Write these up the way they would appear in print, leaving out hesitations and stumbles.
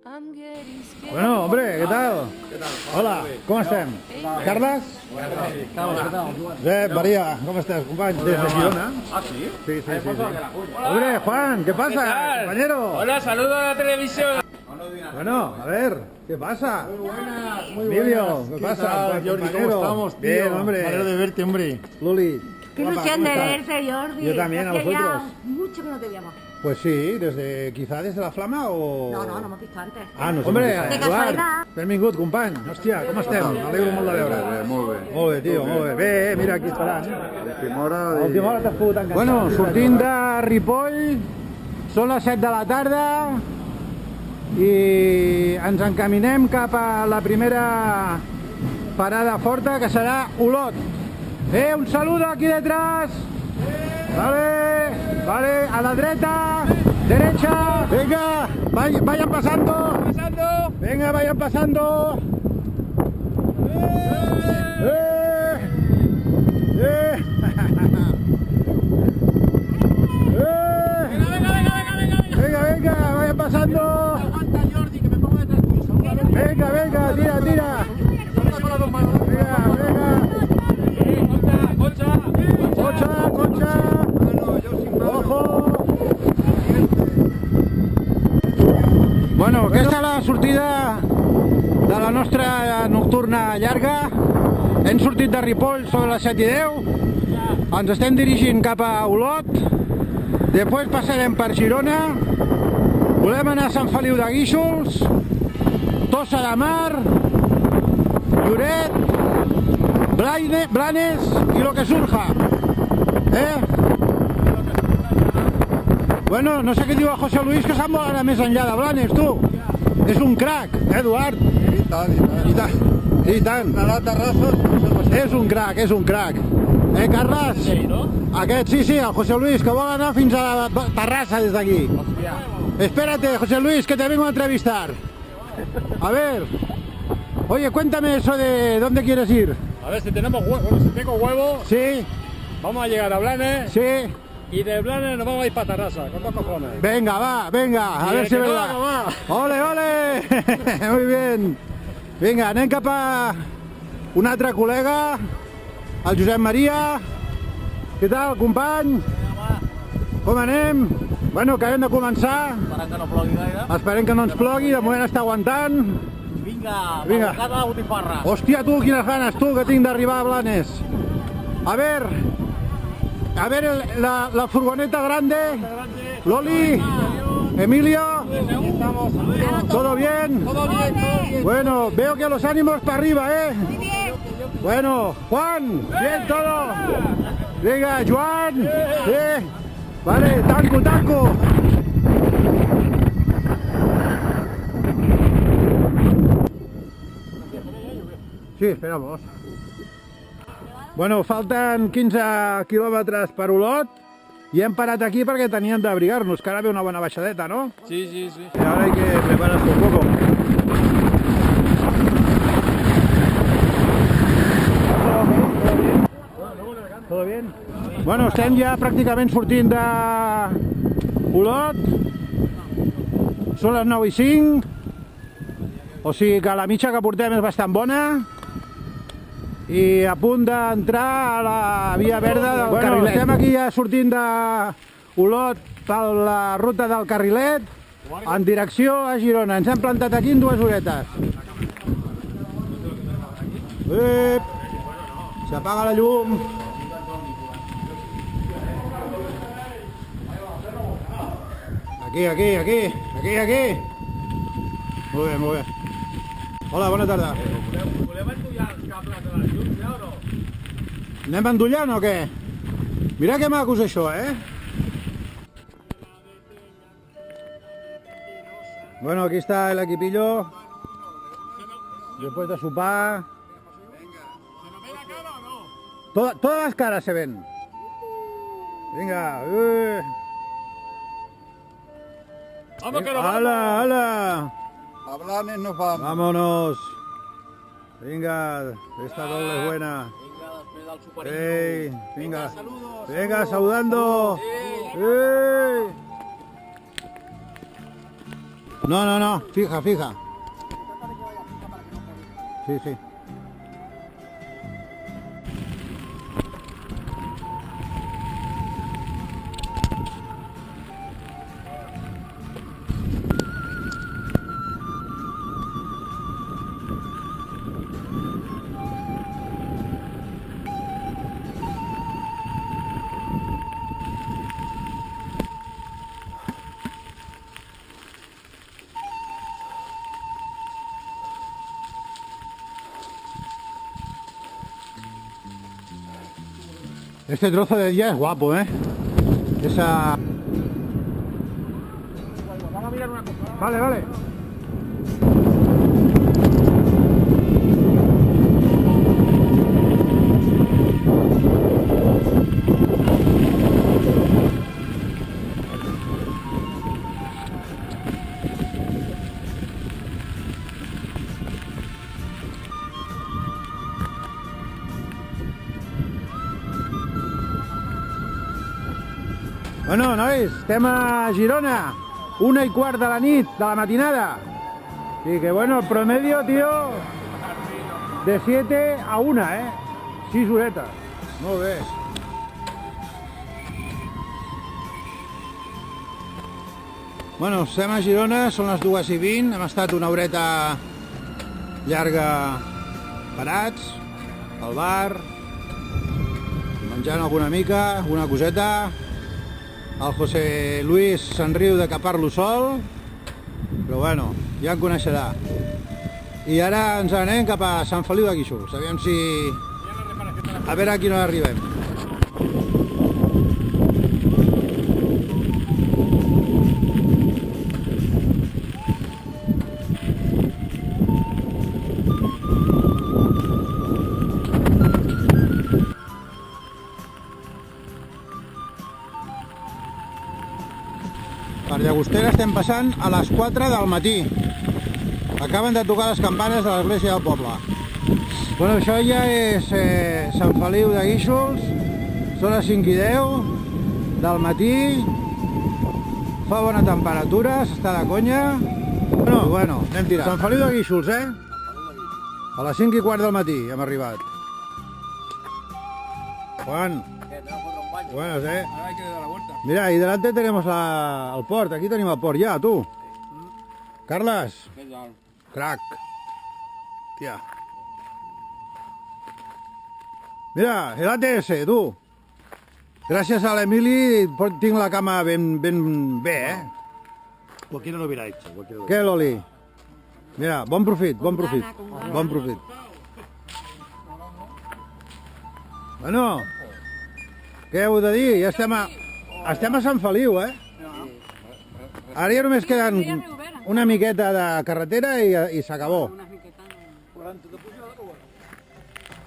Bueno, hombre, ¿qué tal? Hola, ¿cómo están? ¿Carles? María, ¿cómo estás, compañero? ¿Desde Girona? ¿Ah, sí? Sí. Hombre, Juan, ¿qué pasa, ¿Qué tal? compañero? Hola, saludo a la televisión. Bueno, a ver, ¿qué pasa? Muy buenas. Emilio, ¿qué pasa, Jordi? ¿Cómo compañero? estamos, tío? Bien, hombre. Me alegro de verte, hombre. Luli. Qué guapa, ilusión ¿cómo de estás? verte, Jordi. Yo también, a Hacía vosotros. ya mucho que no te veíamos. Pues sí, quizá desde la Flama o... No hemos visto antes. Ah, no sé. De Eduard, casualitat. benvingut, company. Hòstia, com estem? M'alegro molt de veure. Molt bé. Molt bé, tio, molt bé. Bé, mira, aquí esperant. Última hora A última hora t'has pogut enganxar. Bueno, sortint de Ripoll, són les 7 de la tarda i ens encaminem cap a la primera parada forta, que serà Olot. Un saludo aquí detrás. Vale, a la derecha. Venga, vayan pasando. Venga, vayan pasando. Venga, vayan pasando. Aguanta, Jordi, que me pongo detrás tuyo. Venga, tira. Venga. Concha. Ojo. Bueno, aquesta és la sortida de la nostra nocturna llarga. Hem sortit de Ripoll sobre les 7:10. Ens estem dirigint cap a Olot. Després passarem per Girona. Volem anar a Sant Feliu de Guíxols, Tossa de Mar, Lloret, Blanes i lo que surja. Bueno, no sé què diu el José Luis, que se'n vol anar més enllà de Blanes, tu. És un crac, Eduard. I tant. A la terrassa. És un crac. Carles? Sí, no? Aquest, sí, el José Luis, que vol anar fins a la Terrassa des d'aquí. Espérate, José Luis, que te vengo a entrevistar. A ver. Oye, cuéntame eso de dónde quieres ir. A ver, si tenemos huevo. Bueno, si tengo huevo, Sí, vamos a llegar a Blanes. sí. Y de Blanes nos vamos a ir para Tarrasa, con 2 cojones. Venga, a Y ver el si es que no verdad. haga, va. Ole. Muy bien. Vinga, anem cap a un altre col·lega, el Josep Maria. Què tal, company? Com anem? Bueno, acabem de començar. Esperant que no plogui gaire. Esperem que no ens plogui, de moment està aguantant. Vinga, Vinga. bocada de botifarra. Hòstia, tu, quines ganes, tu, que tinc d'arribar a Blanes. A ver la furgoneta grande. Loli, Emilio, ¿todo bien? Todo bien. Bueno, veo que los ánimos para arriba, ¿eh? Bueno, Juan, bien todo. Venga, Joan. Vale, tanco. Sí, esperamos. Bueno, falten 15 quilòmetres per Olot i hem parat aquí perquè teníem d'abrigar-nos, que ara ve una bona baixadeta, ¿no? Sí. Y ahora hay que prepararse un poco. ¿Todo bien? Bueno, estem ja pràcticament sortint de Olot. Són les 9:05. O sigui que la mitja que portem és bastant bona. I a punt d'entrar a la via verda del Carrilet. Estem aquí ja sortint d'Olot per la ruta del Carrilet en direcció a Girona. Ens hem plantat aquí en 2 horetes. S'apaga la llum. Aquí. Molt bé. Hola, bona tarda. Volem endollar els cables de les llums, ja o no? Anem endollant o què? Mira que macos això, Bueno, aquí está el equipillo. Después de sopar. ¿Se nos ve la cara o no? Todas las caras se ven. Venga. Vamos que nos vamos. ¡Hala! A Blanes nos vamos. Vámonos. Venga, esta doble es buena. Venga, després del superillo. Venga. Saludos. Venga, saludando. No, no, no, fija, fija. Sí, sí. Este trozo de día es guapo, ¿eh? Esa... Vamos a mirar una cosa. Vale, vale. Bueno, nois, estem a Girona, 1:15 de la nit, de la matinada. Y que bueno, el promedio, tío, de 7 a 1, 6 horetes. Molt bé. Bueno, estem a Girona, són les 2:20, hem estat una horeta llarga parats, al bar, menjant alguna mica, alguna coseta. El José Luis se'n riu de que parlo sol, però bueno, ja en coneixerà. I ara ens anem cap a Sant Feliu de Guíxols, aviam si... a veure a quina hora arribem. Per Llagostera estem passant a les 4 del matí. Acaben de tocar les campanes de l'església del poble. Bueno, això ja és Sant Feliu de Guíxols. Són les 5:10 del matí. Fa bona temperatura, s'està de conya. Bueno, anem tirant. Sant Feliu de Guíxols, A les 5:15 del matí hem arribat. Juan. Buenas, Ahora hay que dar la vuelta. Mira, ahí delante tenemos el port, aquí tenim el port ja, tu. Carles, ¿Qué tal? crack. Tia. Mira, el ATS, tu. Gràcies a l'Emili tinc la cama ben bé, Cualquiera lo hubiera hecho. Què, l'Oli? Mira, bon profit. Bon profit. Bueno, què heu de dir? Ja estem a Sant Feliu, Ara ja només queden una miqueta de carretera i s'acabó.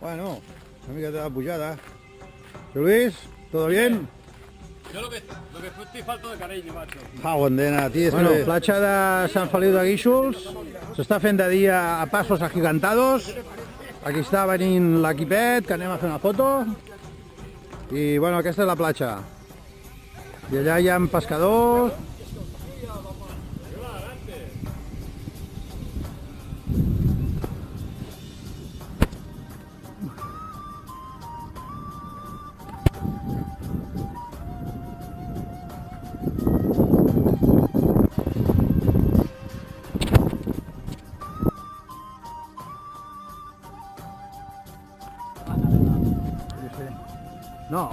Bueno, una miqueta de pujada. Luis, ¿todo bien? Yo lo que estoy falto de cariño, macho. Bueno, platja de Sant Feliu de Guíxols. S'està fent de dia a passos agigantados. Aquí està venint l'equipet, que anem a fer una foto. I bueno, aquesta és la platja. I allà hi ha pescadors. No.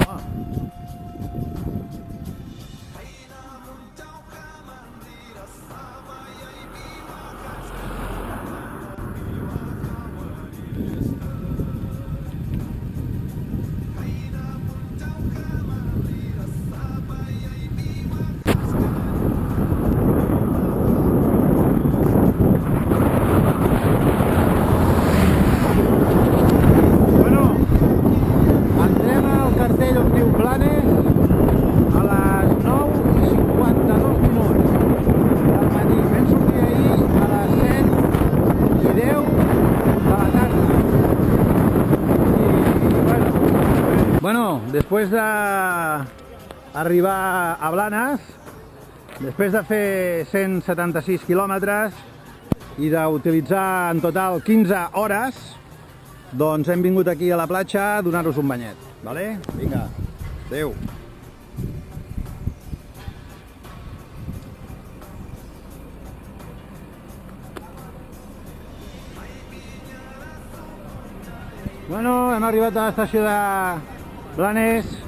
Bueno, después de arribar a Blanes, Després de fer 176 quilòmetres i d'utilitzar en total 15 hores, doncs hem vingut aquí a la platja a donar-vos un banyet. Vale? Vinga, adeu. Bueno, hem arribat a l'estació de Blanes.